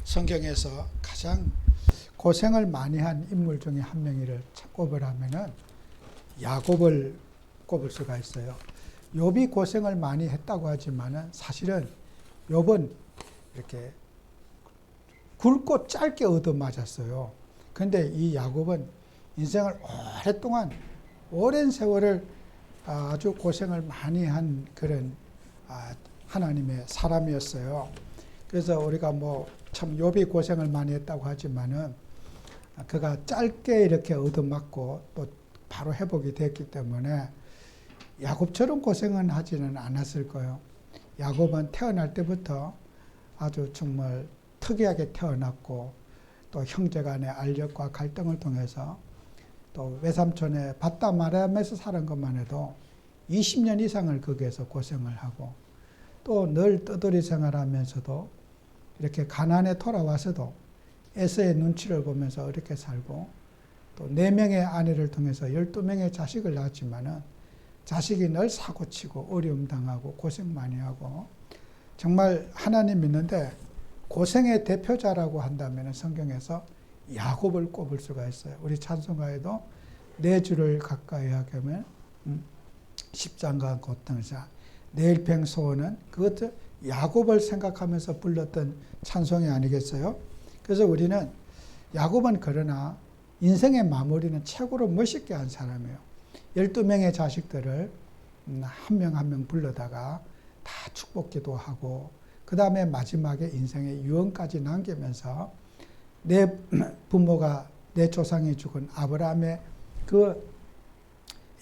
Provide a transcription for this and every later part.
성경에서 가장 고생을 많이 한 인물 중에 한 명을 꼽으라면은 야곱을 꼽을 수가 있어요. 욥이 고생을 많이 했다고 하지만은 사실은 욥은 이렇게 굵고 짧게 얻어맞았어요. 근데 이 야곱은 인생을 오랫동안 오랜 세월을 아주 고생을 많이 한 그런 하나님의 사람이었어요. 그래서 우리가 참 욥이 고생을 많이 했다고 하지만은 그가 짧게 이렇게 얻어맞고 또 바로 회복이 됐기 때문에 야곱처럼 고생은 하지는 않았을 거예요. 야곱은 태어날 때부터 아주 정말 특이하게 태어났고 또 형제간의 알력과 갈등을 통해서 또 외삼촌의 밧다마람에서 사는 것만 해도 20년 이상을 거기에서 고생을 하고 또 늘 떠돌이 생활하면서도 이렇게 가나안에 돌아와서도 에서의 눈치를 보면서 이렇게 살고 또 4명의 아내를 통해서 12명의 자식을 낳았지만은 자식이 늘 사고치고 어려움 당하고 고생 많이 하고 정말 하나님 믿는데 고생의 대표자라고 한다면 성경에서 야곱을 꼽을 수가 있어요. 우리 찬송가에도 내 주를 가까이 하게 하면 십장가 고통자 내 일평 소원은 그것도 야곱을 생각하면서 불렀던 찬송이 아니겠어요? 그래서 우리는 야곱은 그러나 인생의 마무리는 최고로 멋있게 한 사람이에요. 12명의 자식들을 한 명 한 명 불러다가 다 축복기도 하고 그 다음에 마지막에 인생의 유언까지 남기면서 내 부모가 내 조상이 죽은 아브라함의 그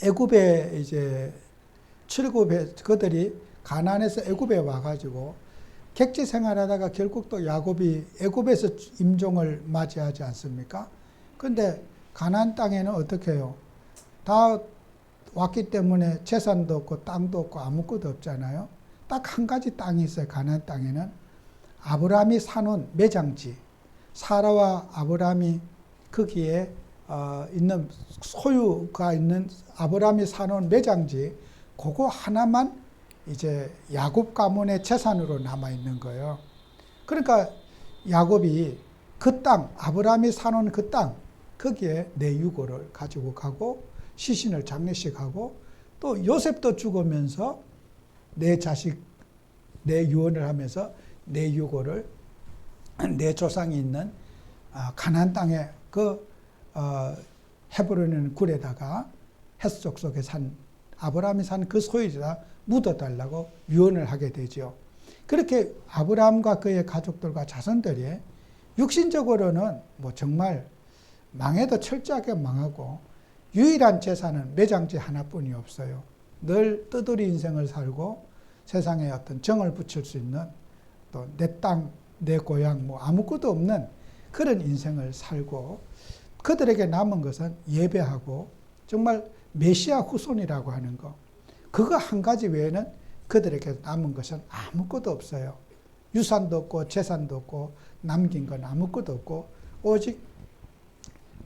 애굽에 이제 출굽에 그들이 가나안에서 애굽에 와가지고 객지 생활하다가 결국 또 야곱이 애굽에서 임종을 맞이하지 않습니까? 근데 가나안 땅에는 어떻게 해요? 다 왔기 때문에 재산도 없고 땅도 없고 아무것도 없잖아요. 딱 한 가지 땅이 있어요. 가나안 땅에는 아브라함이 사놓은 매장지, 사라와 아브라함이 거기에 있는 소유가 있는 아브라함이 사놓은 매장지, 그거 하나만 이제 야곱 가문의 재산으로 남아 있는 거예요. 그러니까 야곱이 그 땅, 아브라함이 사놓은 그 땅, 거기에 내 유고를 가지고 가고 시신을 장례식하고 또 요셉도 죽으면서 내 자식, 내 유언을 하면서 내 유고를 내 조상이 있는 가나안 땅에 그 헤브론이라는 굴에다가 헷속 속에 산 아브라함이 산 그 소유지에다 묻어달라고 유언을 하게 되죠. 그렇게 아브라함과 그의 가족들과 자손들이 육신적으로는 정말 망해도 철저하게 망하고 유일한 재산은 매장지 하나뿐이 없어요. 늘 떠돌이 인생을 살고 세상에 어떤 정을 붙일 수 있는 또 내 땅, 내 고향 아무것도 없는 그런 인생을 살고 그들에게 남은 것은 예배하고 정말 메시아 후손이라고 하는 거. 그거 한 가지 외에는 그들에게 남은 것은 아무것도 없어요. 유산도 없고 재산도 없고 남긴 건 아무것도 없고 오직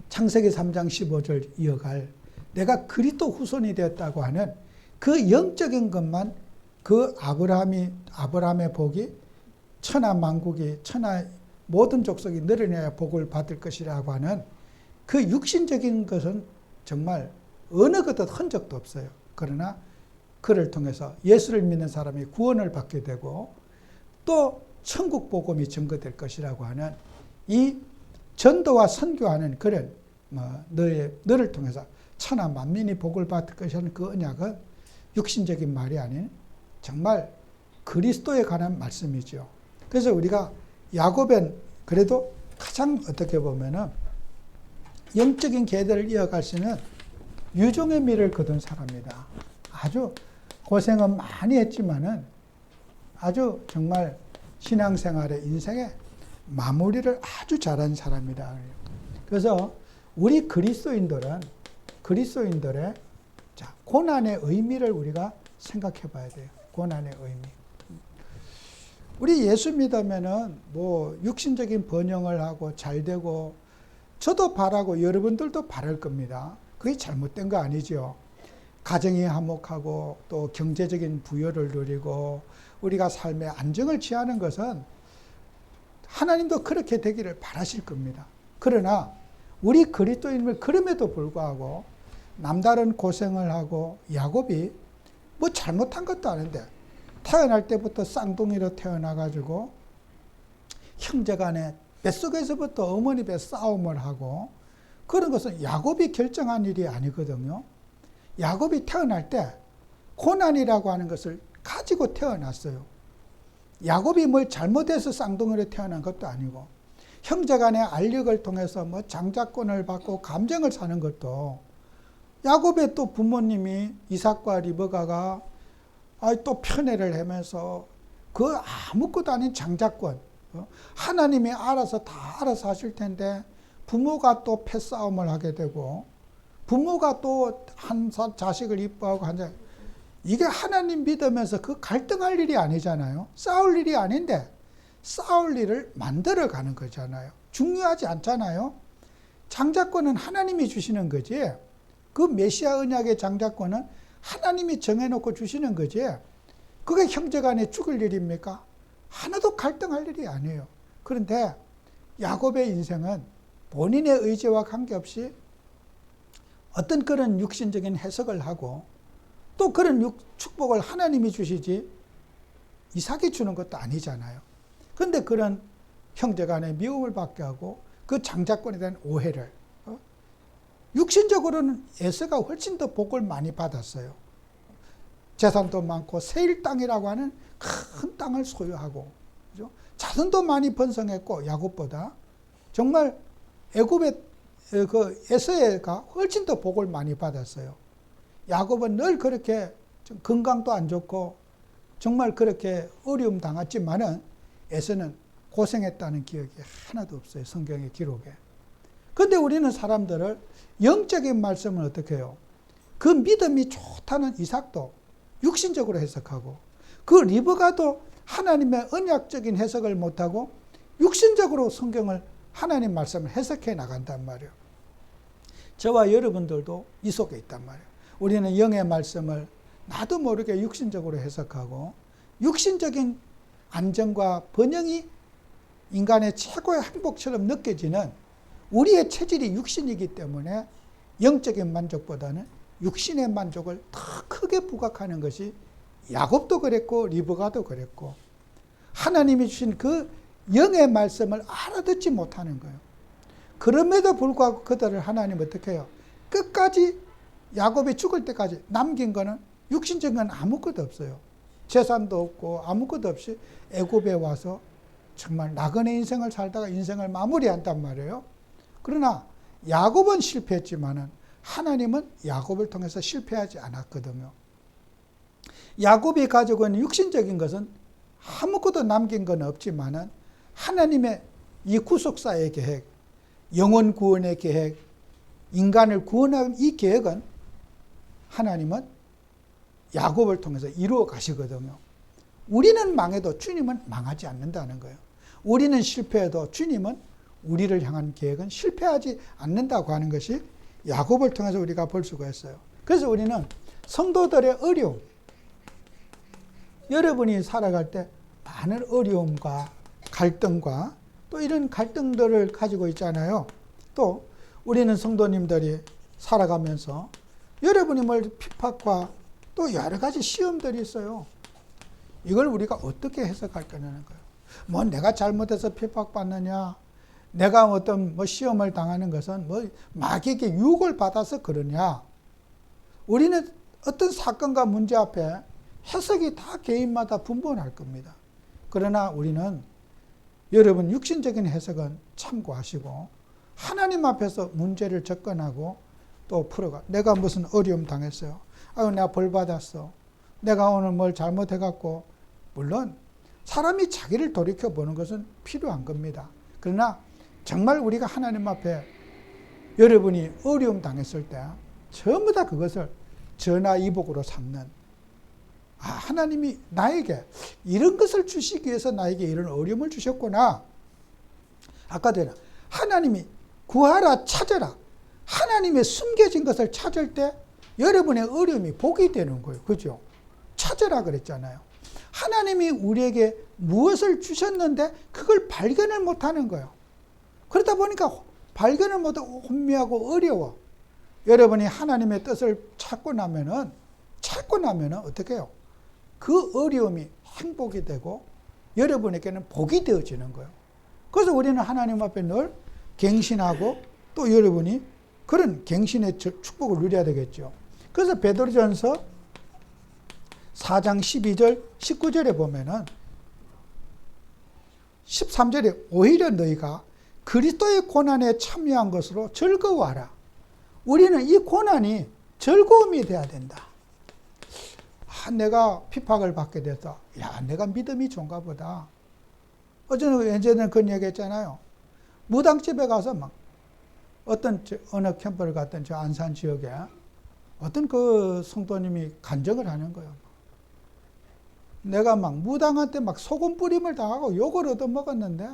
창세기 3장 15절 이어갈 내가 그리스도 후손이 되었다고 하는 그 영적인 것만 그 아브라함의 복이 천하 만국이 천하 모든 족속이 늘어나야 복을 받을 것이라고 하는 그 육신적인 것은 정말 어느 것도 흔적도 없어요. 그러나 그를 통해서 예수를 믿는 사람이 구원을 받게 되고 또 천국 복음이 증거될 것이라고 하는 이 전도와 선교하는 그런 너를 통해서 천하 만민이 복을 받을 것이라는 그 언약은 육신적인 말이 아닌 정말 그리스도에 관한 말씀이죠. 그래서 우리가 야곱은 그래도 가장 어떻게 보면은 영적인 계대를 이어갈 수 있는 유종의 미를 거둔 사람이다. 아주 고생은 많이 했지만은 아주 정말 신앙생활의 인생의 마무리를 아주 잘한 사람이다. 그래서 우리 그리스도인들의 고난의 의미를 우리가 생각해 봐야 돼요. 고난의 의미. 우리 예수 믿으면은 육신적인 번영을 하고 잘 되고 저도 바라고 여러분들도 바랄 겁니다. 그게 잘못된 거 아니죠. 가정이 화목하고 또 경제적인 부여를 누리고 우리가 삶의 안정을 취하는 것은 하나님도 그렇게 되기를 바라실 겁니다. 그러나 우리 그리스도인을 그럼에도 불구하고 남다른 고생을 하고 야곱이 뭐 잘못한 것도 아닌데 태어날 때부터 쌍둥이로 태어나가지고 형제간에 뱃속에서부터 어머니 배 싸움을 하고 그런 것은 야곱이 결정한 일이 아니거든요. 야곱이 태어날 때 고난이라고 하는 것을 가지고 태어났어요. 야곱이 뭘 잘못해서 쌍둥이로 태어난 것도 아니고 형제간의 알력을 통해서 뭐 장자권을 받고 감정을 사는 것도 야곱의 또 부모님이 이삭과 리브가가 또 편애를 하면서 그 아무것도 아닌 장자권 하나님이 알아서 다 알아서 하실 텐데 부모가 또 패싸움을 하게 되고 부모가 또 한 자식을 이뻐하고 한 자식 이게 하나님 믿으면서 그 갈등할 일이 아니잖아요. 싸울 일이 아닌데 싸울 일을 만들어 가는 거잖아요. 중요하지 않잖아요. 장자권은 하나님이 주시는 거지. 그 메시아 언약의 장자권은 하나님이 정해놓고 주시는 거지. 그게 형제간에 죽을 일입니까? 하나도 갈등할 일이 아니에요. 그런데 야곱의 인생은 본인의 의지와 관계없이 어떤 그런 육신적인 해석을 하고 또 그런 축복을 하나님이 주시지 이삭이 주는 것도 아니잖아요. 그런데 그런 형제간의 미움을 받게 하고 그 장자권에 대한 오해를 육신적으로는 에서가 훨씬 더 복을 많이 받았어요. 재산도 많고 세일 땅이라고 하는 큰 땅을 소유하고 그죠? 자손도 많이 번성했고 야곱보다 정말 애굽의 그 에서가 훨씬 더 복을 많이 받았어요. 야곱은 늘 그렇게 좀 건강도 안 좋고 정말 그렇게 어려움 당했지만은 에서는 고생했다는 기억이 하나도 없어요. 성경의 기록에. 그런데 우리는 사람들을 영적인 말씀을 어떻게 해요? 그 믿음이 좋다는 이삭도 육신적으로 해석하고 그 리브가도 하나님의 언약적인 해석을 못하고 육신적으로 성경을 하나님 말씀을 해석해 나간단 말이에요. 저와 여러분들도 이 속에 있단 말이에요. 우리는 영의 말씀을 나도 모르게 육신적으로 해석하고 육신적인 안정과 번영이 인간의 최고의 행복처럼 느껴지는 우리의 체질이 육신이기 때문에 영적인 만족보다는 육신의 만족을 더 크게 부각하는 것이 야곱도 그랬고 리브가도 그랬고 하나님이 주신 그 영의 말씀을 알아듣지 못하는 거예요. 그럼에도 불구하고 그들을 하나님 어떻게 해요? 끝까지 야곱이 죽을 때까지 남긴 거는 육신적인 건 아무것도 없어요. 재산도 없고 아무것도 없이 애굽에 와서 정말 나그네 인생을 살다가 인생을 마무리한단 말이에요. 그러나 야곱은 실패했지만은 하나님은 야곱을 통해서 실패하지 않았거든요. 야곱이 가지고 있는 육신적인 것은 아무것도 남긴 건 없지만은 하나님의 이 구속사의 계획, 영혼 구원의 계획, 인간을 구원하는 이 계획은 하나님은 야곱을 통해서 이루어 가시거든요. 우리는 망해도 주님은 망하지 않는다는 거예요. 우리는 실패해도 주님은 우리를 향한 계획은 실패하지 않는다고 하는 것이 야곱을 통해서 우리가 볼 수가 있어요. 그래서 우리는 성도들의 어려움, 여러분이 살아갈 때 많은 어려움과 갈등과 또 이런 갈등들을 가지고 있잖아요. 또 우리는 성도님들이 살아가면서 여러분이 뭘 핍박과 또 여러 가지 시험들이 있어요. 이걸 우리가 어떻게 해석할 거냐는 거예요. 뭐 내가 잘못해서 핍박받느냐, 내가 어떤 뭐 시험을 당하는 것은 뭐 마귀에게 유혹을 받아서 그러냐. 우리는 어떤 사건과 문제 앞에 해석이 다 개인마다 분분할 겁니다. 그러나 우리는 여러분 육신적인 해석은 참고하시고 하나님 앞에서 문제를 접근하고 또 풀어가. 내가 무슨 어려움 당했어요. 아유, 내가 벌 받았어. 내가 오늘 뭘 잘못해갖고. 물론 사람이 자기를 돌이켜보는 것은 필요한 겁니다. 그러나 정말 우리가 하나님 앞에 여러분이 어려움 당했을 때 전부 다 그것을 전화위복으로 삼는, 아, 하나님이 나에게 이런 것을 주시기 위해서 나에게 이런 어려움을 주셨구나. 아까도 했나, 하나님이 구하라, 찾아라. 하나님의 숨겨진 것을 찾을 때 여러분의 어려움이 복이 되는 거예요. 그죠? 찾으라 그랬잖아요. 하나님이 우리에게 무엇을 주셨는데 그걸 발견을 못하는 거예요. 그러다 보니까 발견을 못하고 혼미하고 어려워. 여러분이 하나님의 뜻을 찾고 나면은 어떻게 해요? 그 어려움이 행복이 되고 여러분에게는 복이 되어지는 거예요. 그래서 우리는 하나님 앞에 늘 갱신하고 또 여러분이 그런 갱신의 축복을 누려야 되겠죠. 그래서 베드로전서 4장 12절 19절에 보면은 13절에 오히려 너희가 그리스도의 고난에 참여한 것으로 즐거워하라. 우리는 이 고난이 즐거움이 돼야 된다. 내가 핍박을 받게 돼서 내가 믿음이 좋은가 보다. 예전에 그런 얘기 했잖아요. 무당집에 가서 막 어느 캠프를 갔던 저 안산 지역에 어떤 그 성도님이 간증을 하는 거예요. 내가 막 무당한테 막 소금 뿌림을 당하고 욕을 얻어먹었는데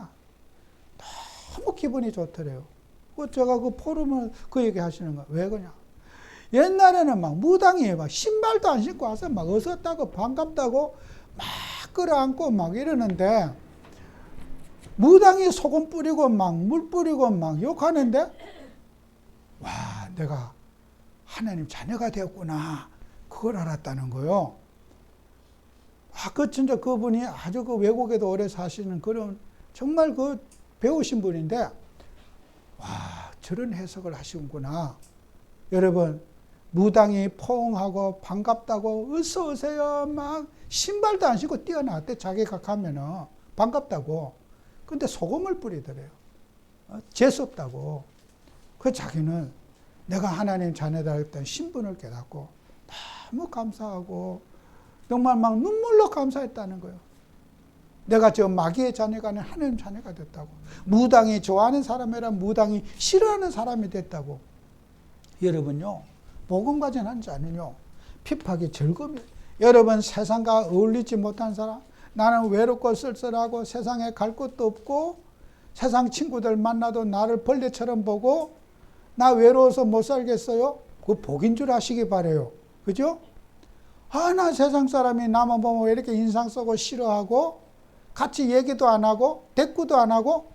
너무 기분이 좋더래요. 제가 그 포럼을 그 얘기 하시는 거예요. 왜 그러냐. 옛날에는 막 무당이 막 신발도 안 신고 와서 막 어섰다고 반갑다고 막 끌어안고 막 이러는데 무당이 소금 뿌리고 막 물 뿌리고 막 욕하는데 와, 내가 하나님 자녀가 되었구나. 그걸 알았다는 거요. 진짜 그분이 아주 그 외국에도 오래 사시는 그런 정말 그 배우신 분인데 와, 저런 해석을 하시는구나. 여러분, 무당이 포옹하고 반갑다고 어서 오세요 막 신발도 안 신고 뛰어나왔대. 자기가 가면은 반갑다고. 근데 소금을 뿌리더래요. 재수없다고. 그 자기는 내가 하나님 자녀다 했던 신분을 깨닫고 너무 감사하고 정말 막 눈물로 감사했다는 거예요. 내가 저 마귀의 자녀가 아닌 하나님 자녀가 됐다고. 무당이 좋아하는 사람이라 무당이 싫어하는 사람이 됐다고. 여러분요, 복음 가진 한 자는요, 핍박이 즐거움이에요. 여러분, 세상과 어울리지 못한 사람, 나는 외롭고 쓸쓸하고 세상에 갈 곳도 없고 세상 친구들 만나도 나를 벌레처럼 보고 나 외로워서 못 살겠어요? 그거 복인 줄 아시기 바라요. 그죠? 나 세상 사람이 나만 보면 왜 이렇게 인상 쓰고 싫어하고 같이 얘기도 안 하고 대꾸도 안 하고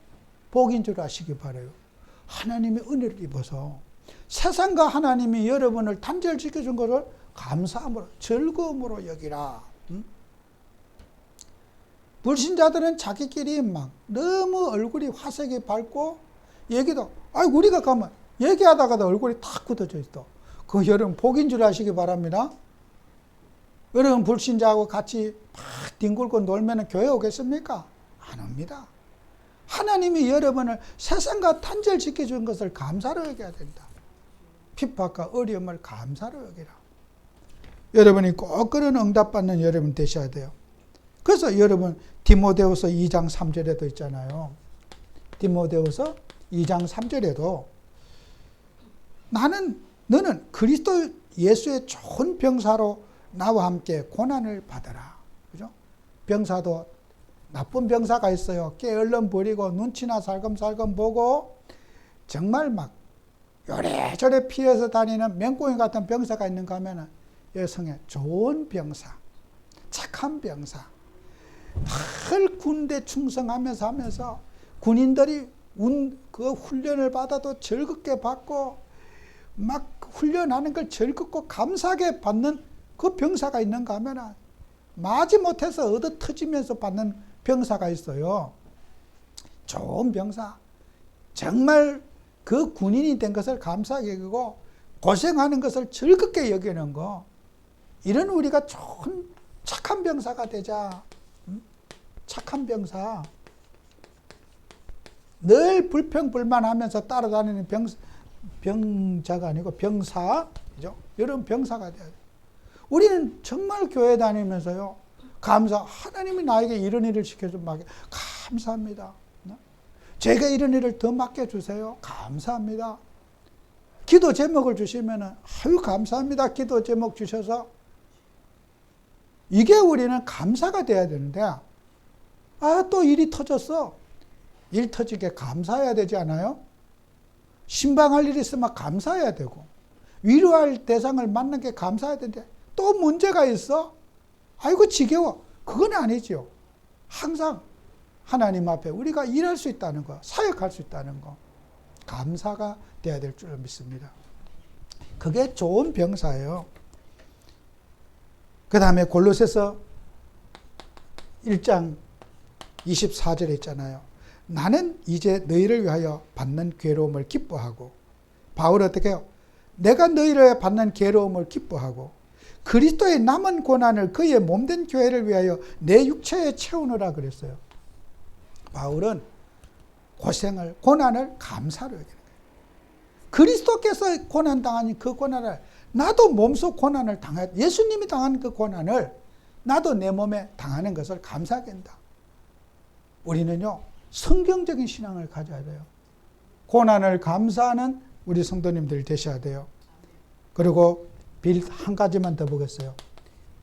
복인 줄 아시기 바라요. 하나님의 은혜를 입어서 세상과 하나님이 여러분을 단절시켜준 것을 감사함으로 즐거움으로 여기라. 불신자들은 자기끼리 막 너무 얼굴이 화색이 밝고 얘기도 우리가 가면 얘기하다가도 얼굴이 탁 굳어져 있어. 그거 여러분 복인 줄 아시기 바랍니다. 여러분 불신자하고 같이 막 뒹굴고 놀면 교회 오겠습니까? 안 옵니다. 하나님이 여러분을 세상과 단절시켜준 것을 감사로 여겨야 된다. 핍박과 어려움을 감사로 여기라. 여러분이 꼭 그런 응답받는 여러분 되셔야 돼요. 그래서 여러분 디모데후서 2장 3절에도 있잖아요. 디모데후서 2장 3절에도 너는 그리스도 예수의 좋은 병사로 나와 함께 고난을 받아라. 그죠? 병사도 나쁜 병사가 있어요. 게을름 부리고 눈치나 살금살금 보고 정말 막 요래저래 피해서 다니는 맹꽁이 같은 병사가 있는가 하면은 여성의 좋은 병사, 착한 병사, 늘 군대 충성하면서 하면서 군인들이 그 훈련을 받아도 즐겁게 받고 막 훈련하는 걸 즐겁고 감사하게 받는 그 병사가 있는가 하면은 마지 못해서 얻어 터지면서 받는 병사가 있어요. 좋은 병사. 정말 그 군인이 된 것을 감사하게 여기고 고생하는 것을 즐겁게 여기는 거. 이런 우리가 좋은 착한 병사가 되자. 착한 병사. 늘 불평불만하면서 따라다니는 병자가 아니고 병사. 그죠? 여러분 병사가 돼야 돼요. 우리는 정말 교회 다니면서요. 하나님이 나에게 이런 일을 시켜줘 감사합니다. 제가 이런 일을 더 맡겨주세요. 감사합니다. 기도 제목을 주시면 감사합니다. 기도 제목 주셔서. 이게 우리는 감사가 돼야 되는데 또 일이 터졌어. 일 터지게 감사해야 되지 않아요? 신방할 일이 있으면 감사해야 되고 위로할 대상을 만난 게 감사해야 되는데 또 문제가 있어? 아이고 지겨워. 그건 아니죠. 항상 하나님 앞에 우리가 일할 수 있다는 거, 사역할 수 있다는 거, 감사가 돼야 될 줄 믿습니다. 그게 좋은 병사예요. 그 다음에 골로새서 1장 24절에 있잖아요. 나는 이제 너희를 위하여 받는 괴로움을 기뻐하고, 바울은 어떻게 해요? 내가 너희를 위하여 받는 괴로움을 기뻐하고 그리스도의 남은 고난을 그의 몸된 교회를 위하여 내 육체에 채우느라 그랬어요. 바울은 고생을, 고난을 감사로 여기는 거예요. 그리스도께서 고난당한 그 고난을, 나도 몸소 고난을 예수님이 당한 그 고난을 나도 내 몸에 당하는 것을 감사하게 한다. 우리는요, 성경적인 신앙을 가져야 돼요. 고난을 감사하는 우리 성도님들 되셔야 돼요. 그리고 한 가지만 더 보겠어요.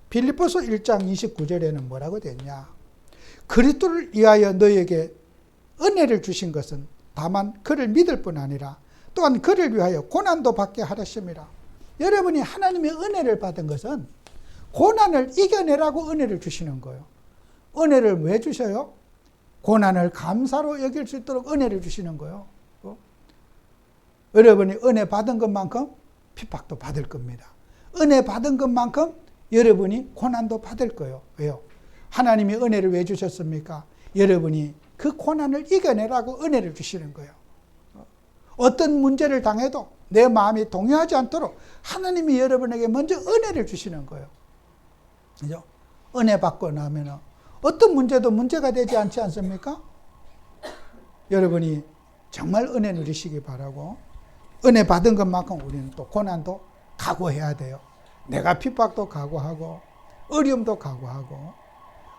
빌립보서 1장 29절에는 뭐라고 되냐? 그리스도를 위하여 너희에게 은혜를 주신 것은 다만 그를 믿을 뿐 아니라 또한 그를 위하여 고난도 받게 하셨습니다. 여러분이 하나님의 은혜를 받은 것은 고난을 이겨내라고 은혜를 주시는 거예요. 은혜를 왜 주셔요? 고난을 감사로 여길 수 있도록 은혜를 주시는 거예요. 여러분이 은혜 받은 것만큼 핍박도 받을 겁니다. 은혜 받은 것만큼 여러분이 고난도 받을 거예요. 왜요? 하나님이 은혜를 왜 주셨습니까? 여러분이 그 고난을 이겨내라고 은혜를 주시는 거예요. 어떤 문제를 당해도 내 마음이 동요하지 않도록 하나님이 여러분에게 먼저 은혜를 주시는 거예요. 그죠? 은혜 받고 나면 어떤 문제도 문제가 되지 않지 않습니까? 여러분이 정말 은혜 누리시기 바라고, 은혜 받은 것만큼 우리는 또 고난도 각오해야 돼요. 내가 핍박도 각오하고 어려움도 각오하고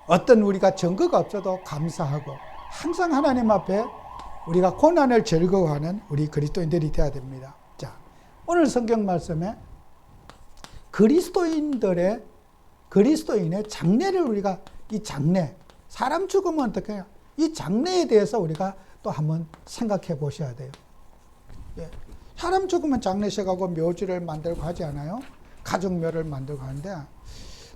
어떤 우리가 증거가 없어도 감사하고 항상 하나님 앞에 우리가 고난을 즐거워하는 우리 그리스도인들이 되어야 됩니다. 자, 오늘 성경 말씀에 그리스도인의 장례를 우리가, 이 장례, 사람 죽으면 어떻게 해요? 이 장례에 대해서 우리가 또 한번 생각해 보셔야 돼요. 예. 사람 죽으면 장례식하고 묘지를 만들고 하지 않아요? 가족묘를 만들고 하는데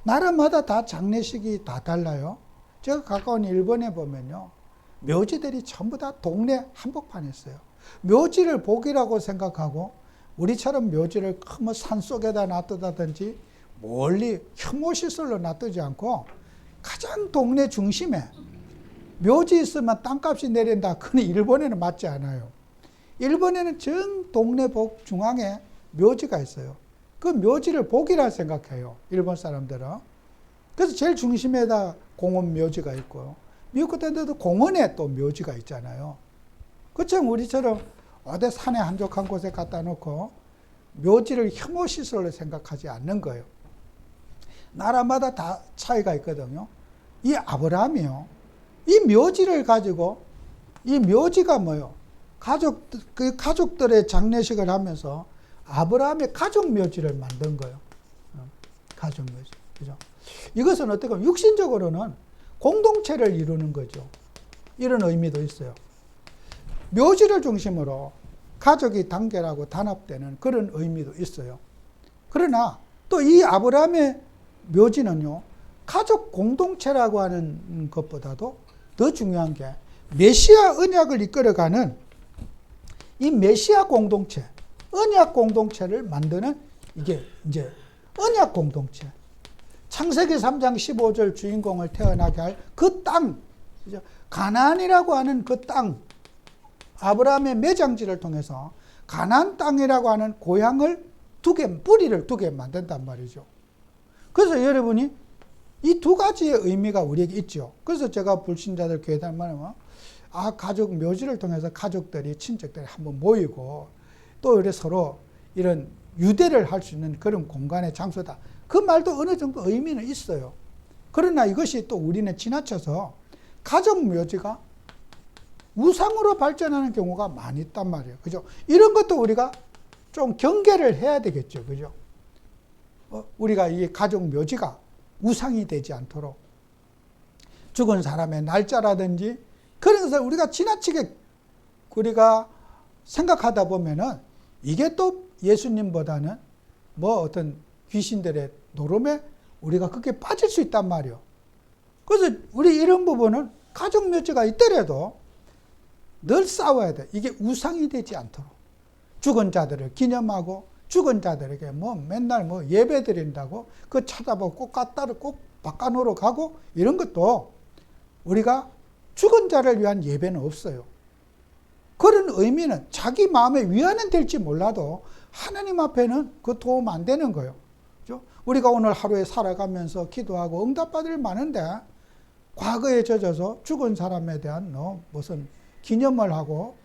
나라마다 다 장례식이 다 달라요. 제가 가까운 일본에 보면요, 묘지들이 전부 다 동네 한복판에 있어요. 묘지를 복이라고 생각하고 우리처럼 묘지를 큰 산속에다 놔두다든지 멀리 혐오시설로 놔두지 않고 가장 동네 중심에 묘지 있으면 땅값이 내린다. 그건 일본에는 맞지 않아요. 일본에는 정 동네 복 중앙에 묘지가 있어요. 그 묘지를 복이라 생각해요. 일본 사람들은. 그래서 제일 중심에다 공원 묘지가 있고요. 미국 같은 데도 공원에 또 묘지가 있잖아요. 그처럼 우리처럼 어디 산에 한적한 곳에 갖다 놓고 묘지를 혐오시설로 생각하지 않는 거예요. 나라마다 다 차이가 있거든요. 이 아브라함이요, 이 묘지를 가지고, 이 묘지가 뭐요? 가족들의 장례식을 하면서 아브라함의 가족 묘지를 만든 거예요. 가족 묘지. 그죠? 이것은 어떻게 보면 육신적으로는 공동체를 이루는 거죠. 이런 의미도 있어요. 묘지를 중심으로 가족이 단결하고 단합되는 그런 의미도 있어요. 그러나 또 이 아브라함의 묘지는요, 가족 공동체라고 하는 것보다도 더 중요한 게 메시아 언약을 이끌어가는 이 메시아 공동체, 언약 공동체를 만드는, 이게 이제 언약 공동체. 창세기 3장 15절 주인공을 태어나게 할 그 땅, 가나안이라고 하는 그 땅, 아브라함의 매장지를 통해서 가나안 땅이라고 하는 고향을 뿌리를 두 개 만든단 말이죠. 그래서 여러분이 이 두 가지의 의미가 우리에게 있죠. 그래서 제가 불신자들 교회 다니면 가족 묘지를 통해서 가족들이, 친척들이 한번 모이고 또 이래 서로 이런 유대를 할 수 있는 그런 공간의 장소다. 그 말도 어느 정도 의미는 있어요. 그러나 이것이 또 우리는 지나쳐서 가족 묘지가 우상으로 발전하는 경우가 많이 있단 말이에요. 그죠? 이런 것도 우리가 좀 경계를 해야 되겠죠. 그죠? 우리가 이 가족 묘지가 우상이 되지 않도록 죽은 사람의 날짜라든지 그런 것을 우리가 지나치게 우리가 생각하다 보면은 이게 또 예수님보다는 뭐 어떤 귀신들의 노름에 우리가 그렇게 빠질 수 있단 말이에요. 그래서 우리 이런 부분은 가족 묘지가 있더라도 늘 싸워야 돼. 이게 우상이 되지 않도록. 죽은 자들을 기념하고 죽은 자들에게 뭐 맨날 뭐 예배 드린다고 그 찾아보고 꼭 갖다를 꼭 바꿔놓으러 가고 이런 것도 우리가 죽은 자를 위한 예배는 없어요. 그런 의미는 자기 마음의 위안은 될지 몰라도 하나님 앞에는 그 도움 안 되는 거예요. 그렇죠? 우리가 오늘 하루에 살아가면서 기도하고 응답받을 많은데 과거에 젖어서 죽은 사람에 대한 무슨 기념을 하고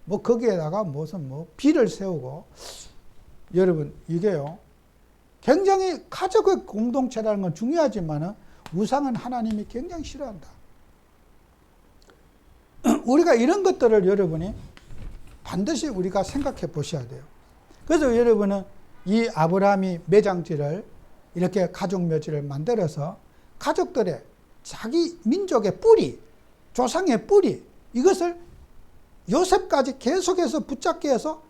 뭐 거기에다가 무슨 뭐 비를 세우고 여러분 이게요 굉장히 가족의 공동체라는 건 중요하지만은 우상은 하나님이 굉장히 싫어한다. 우리가 이런 것들을 여러분이 반드시 우리가 생각해 보셔야 돼요. 그래서 여러분은 이 아브라함이 매장지를 이렇게 가족 묘지를 만들어서 가족들의 자기 민족의 뿌리, 조상의 뿌리 이것을 요셉까지 계속해서 붙잡게 해서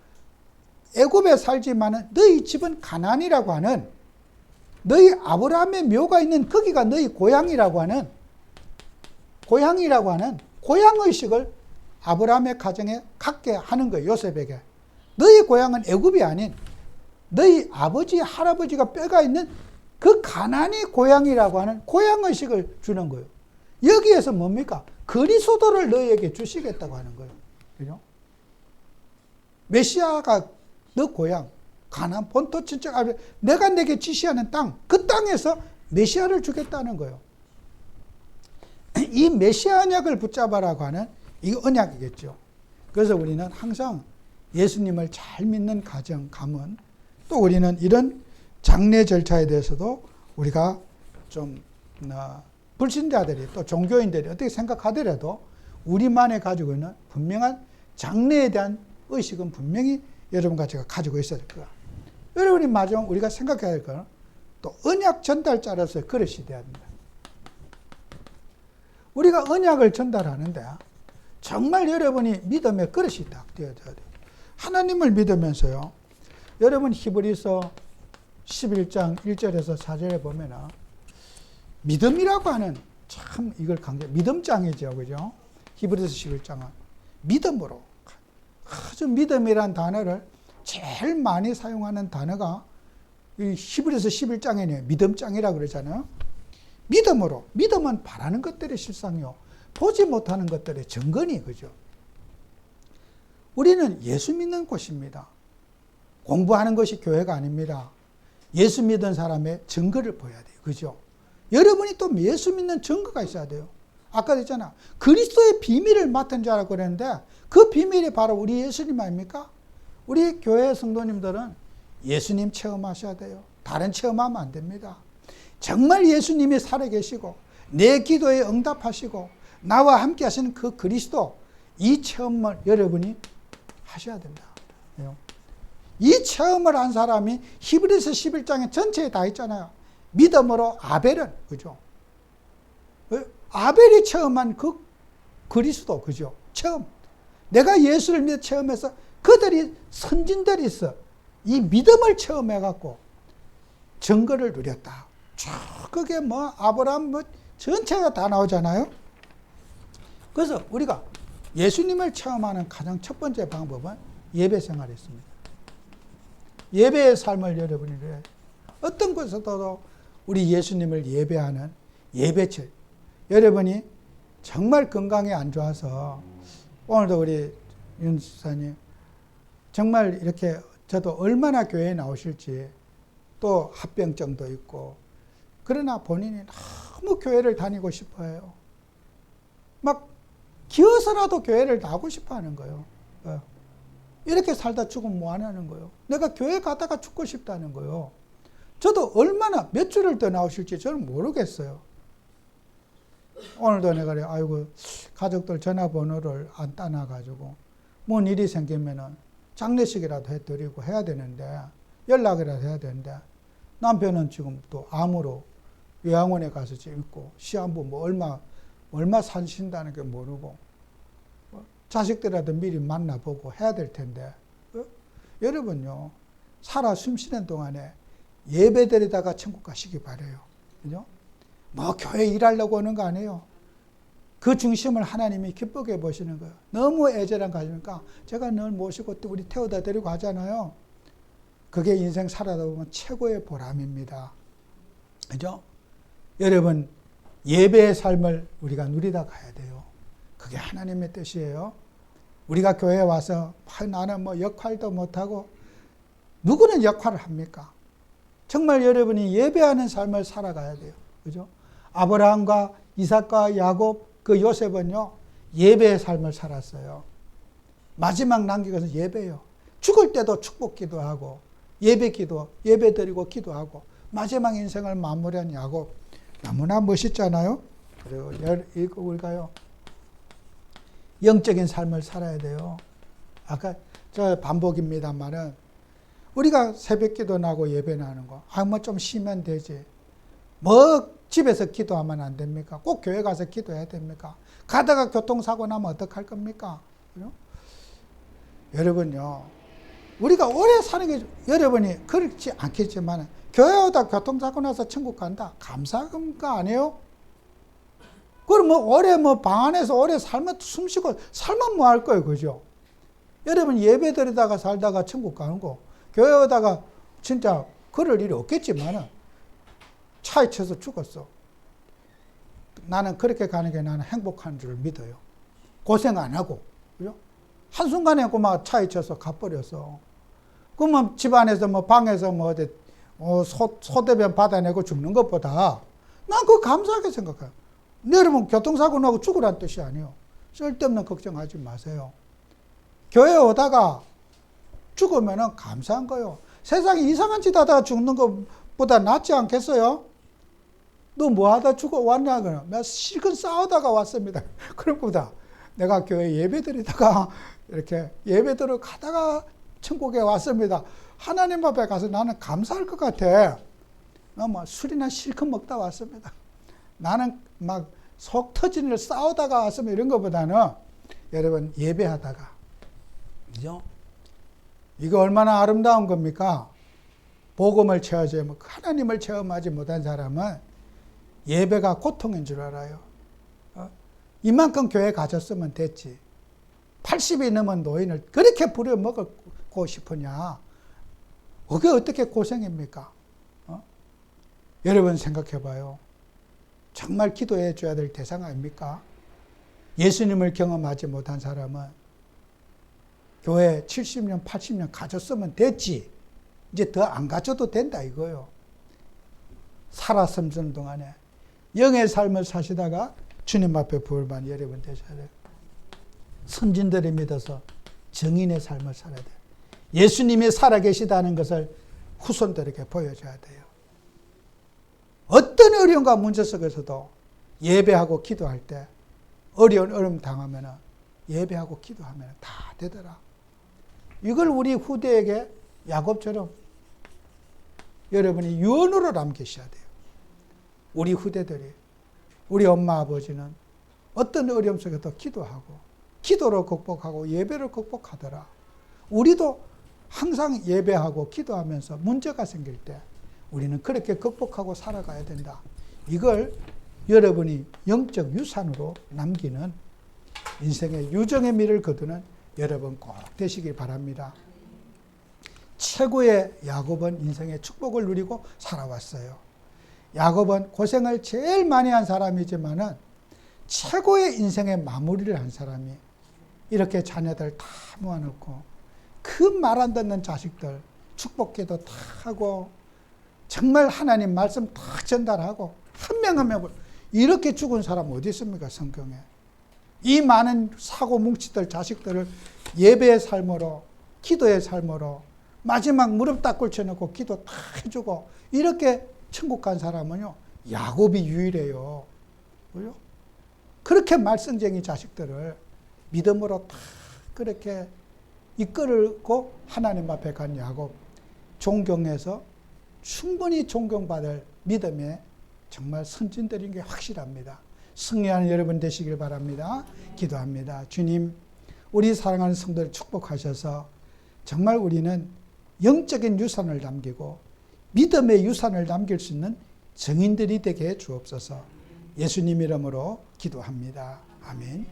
애굽에 살지만은 너희 집은 가나안이라고 하는 너희 아브라함의 묘가 있는 거기가 너희 고향이라고 하는 고향의식을 아브라함의 가정에 갖게 하는 거예요. 요셉에게. 너희 고향은 애굽이 아닌 너희 아버지 할아버지가 뼈가 있는 그 가나안이 고향이라고 하는 고향의식을 주는 거예요. 여기에서 뭡니까? 그리스도를 너희에게 주시겠다고 하는 거예요. 그죠? 메시아가 너 고향 가나안 본토 친척 내가 내게 지시하는 땅 그 땅에서 메시아를 주겠다는 거예요. 이 메시아 언약을 붙잡아라고 하는 이 언약이겠죠. 그래서 우리는 항상 예수님을 잘 믿는 가정, 가문 또 우리는 이런 장례 절차에 대해서도 우리가 좀 불신자들이 또 종교인들이 어떻게 생각하더라도 우리만의 가지고 있는 분명한 장례에 대한 의식은 분명히 여러분과 제가 가지고 있어야 될 거야. 여러분이 마지막 우리가 생각해야 될 거는 또 언약 전달자로서의 그릇이 돼야 된다. 우리가 언약을 전달하는데 정말 여러분이 믿음의 그릇이 딱 되어야 돼요. 하나님을 믿으면서요. 여러분 히브리서 11장 1절에서 4절에 보면은 믿음이라고 하는 참 이걸 믿음장이죠. 그죠? 히브리서 11장은 믿음으로 아주 믿음이란 단어를 제일 많이 사용하는 단어가 이 히브리서 11장에는 믿음장이라고 그러잖아요. 믿음으로. 믿음은 바라는 것들의 실상이요. 보지 못하는 것들의 증거니, 그죠? 우리는 예수 믿는 곳입니다. 공부하는 것이 교회가 아닙니다. 예수 믿은 사람의 증거를 보여야 돼요. 그죠? 여러분이 또 예수 믿는 증거가 있어야 돼요. 아까 했잖아. 그리스도의 비밀을 맡은 자라고 그랬는데 그 비밀이 바로 우리 예수님 아닙니까? 우리 교회 성도님들은 예수님 체험하셔야 돼요. 다른 체험하면 안 됩니다. 정말 예수님이 살아계시고 내 기도에 응답하시고 나와 함께 하시는 그 그리스도 이 체험을 여러분이 하셔야 된다. 이 체험을 한 사람이 히브리서 11장에 전체에 다 있잖아요. 믿음으로 아벨은 그죠? 아벨이 체험한 그 그리스도 그죠? 체험. 내가 예수를 믿어 체험해서 그들이 선진들이 있어. 이 믿음을 체험해갖고 증거를 누렸다. 쭉 그게 뭐 아브라함 뭐 전체가 다 나오잖아요. 그래서 우리가 예수님을 체험하는 가장 첫 번째 방법은 예배 생활이었습니다. 예배의 삶을 여러분이 어떤 곳에서도 우리 예수님을 예배하는 예배철. 여러분이 정말 건강이 안 좋아서 오늘도 우리 윤 집사님 정말 이렇게 저도 얼마나 교회에 나오실지 또 합병증도 있고 그러나 본인이 너무 교회를 다니고 싶어 해요. 막 기어서라도 교회를 나가고 싶어 하는 거예요. 이렇게 살다 죽으면 뭐 하냐는 거예요. 내가 교회 가다가 죽고 싶다는 거예요. 저도 얼마나 몇 주를 더 나오실지 저는 모르겠어요. 오늘도 내가 아이고 가족들 전화번호를 안 따놔가지고 뭔 일이 생기면은 장례식이라도 해드리고 해야 되는데 연락이라도 해야 되는데 남편은 지금 또 암으로 요양원에 가서 지금 있고 시한부 뭐 얼마 사신다는 게 모르고 자식들이라도 미리 만나보고 해야 될 텐데 여러분요 살아 숨쉬는 동안에 예배 드리다가 천국 가시기 바래요. 그죠? 뭐 교회 일하려고 오는 거 아니에요. 그 중심을 하나님이 기쁘게 보시는 거예요. 너무 애절한 가지니까 제가 늘 모시고 또 우리 태워다 데리고 가잖아요. 그게 인생 살아다 보면 최고의 보람입니다. 그죠? 여러분, 예배의 삶을 우리가 누리다 가야 돼요. 그게 하나님의 뜻이에요. 우리가 교회에 와서 나는 뭐 역할도 못하고, 누구는 역할을 합니까? 정말 여러분이 예배하는 삶을 살아가야 돼요. 그죠? 아브라함과 이삭과 야곱, 그 요셉은요, 예배의 삶을 살았어요. 마지막 남긴 것은 예배예요. 죽을 때도 축복 기도하고, 예배 드리고 기도하고, 마지막 인생을 마무리한 야곱. 너무나 멋있잖아요? 그리고 읽어볼까요? 영적인 삶을 살아야 돼요. 아까 저 반복입니다만은, 우리가 새벽 기도 나고 예배 나는 거, 뭐 좀 쉬면 되지. 뭐 집에서 기도하면 안 됩니까? 꼭 교회 가서 기도해야 됩니까? 가다가 교통사고 나면 어떡할 겁니까? 그죠? 여러분요, 우리가 오래 사는 게, 여러분이 그렇지 않겠지만, 교회 오다 교통사고 나서 천국 간다. 감사한 거 아니에요? 그럼 뭐 오래 방 안에서 오래 살면 숨 쉬고 살면 뭐 할 거예요. 그죠? 여러분 예배 드리다가 살다가 천국 가는 거, 교회 오다가 진짜 그럴 일이 없겠지만은, 차에 쳐서 죽었어. 나는 그렇게 가는 게 나는 행복한 줄 믿어요. 고생 안 하고. 그죠? 한순간에 막 차에 쳐서 가버렸어. 그러면 집안에서 방에서 어디 소대변 받아내고 죽는 것보다 난 그거 감사하게 생각해요. 여러분 교통사고 나고 죽으란 뜻이 아니에요. 쓸데없는 걱정하지 마세요. 교회 오다가 죽으면 감사한 거예요. 세상에 이상한 짓 하다가 죽는 것보다 낫지 않겠어요? 너 뭐 하다 죽어 왔냐? 그러면 내가 실컷 싸우다가 왔습니다. 그런 것보다 내가 교회 예배 드리다가 이렇게 예배 들어 가다가 천국에 왔습니다. 하나님 앞에 가서 나는 감사할 것 같아. 나 술이나 실컷 먹다 왔습니다. 나는 막 속 터지는 일 싸우다가 왔으면 이런 것보다는, 여러분 예배하다가, 그죠? 이거 얼마나 아름다운 겁니까? 복음을 체험하지, 하나님을 체험하지 못한 사람은 예배가 고통인 줄 알아요. 이만큼 교회 가졌으면 됐지. 80이 넘은 노인을 그렇게 부려먹고 싶으냐? 그게 어떻게 고생입니까? 여러분 생각해 봐요. 정말 기도해 줘야 될 대상 아닙니까? 예수님을 경험하지 못한 사람은 교회 70년, 80년 가졌으면 됐지. 이제 더 안 가져도 된다 이거요. 살았음는 동안에 영의 삶을 사시다가 주님 앞에 부활만 여러분 되셔야 돼요. 선진들을 믿어서 정인의 삶을 살아야 돼요. 예수님이 살아계시다는 것을 후손들에게 보여줘야 돼요. 어떤 어려움과 문제 속에서도 예배하고 기도할 때 어려움 당하면 예배하고 기도하면 다 되더라. 이걸 우리 후대에게 야곱처럼 여러분이 유언으로 남기셔야 돼요. 우리 후대들이, 우리 엄마 아버지는 어떤 어려움 속에도 기도하고 기도로 극복하고 예배로 극복하더라. 우리도 항상 예배하고 기도하면서 문제가 생길 때 우리는 그렇게 극복하고 살아가야 된다. 이걸 여러분이 영적 유산으로 남기는 인생의 유정의 미를 거두는 여러분 꼭 되시길 바랍니다. 최고의 야곱은 인생의 축복을 누리고 살아왔어요. 야곱은 고생을 제일 많이 한 사람이지만은 최고의 인생의 마무리를 한 사람이, 이렇게 자녀들 다 모아놓고 그 말 안 듣는 자식들 축복기도 다 하고 정말 하나님 말씀 다 전달하고 한 명 한 명 이렇게 죽은 사람 어디 있습니까 성경에? 이 많은 사고 뭉치들 자식들을 예배의 삶으로 기도의 삶으로 마지막 무릎 딱 꿇혀놓고 기도 다 해주고 이렇게 천국 간 사람은요 야곱이 유일해요. 그죠? 그렇게 말썽쟁이 자식들을 믿음으로 다 그렇게 이끌고 하나님 앞에 간 야곱, 존경해서 충분히 존경받을 믿음의 정말 선진들인 게 확실합니다. 승리하는 여러분 되시길 바랍니다. 기도합니다. 주님, 우리 사랑하는 성도를 축복하셔서 정말 우리는 영적인 유산을 남기고 믿음의 유산을 남길 수 있는 증인들이 되게 해 주옵소서. 예수님 이름으로 기도합니다. 아멘.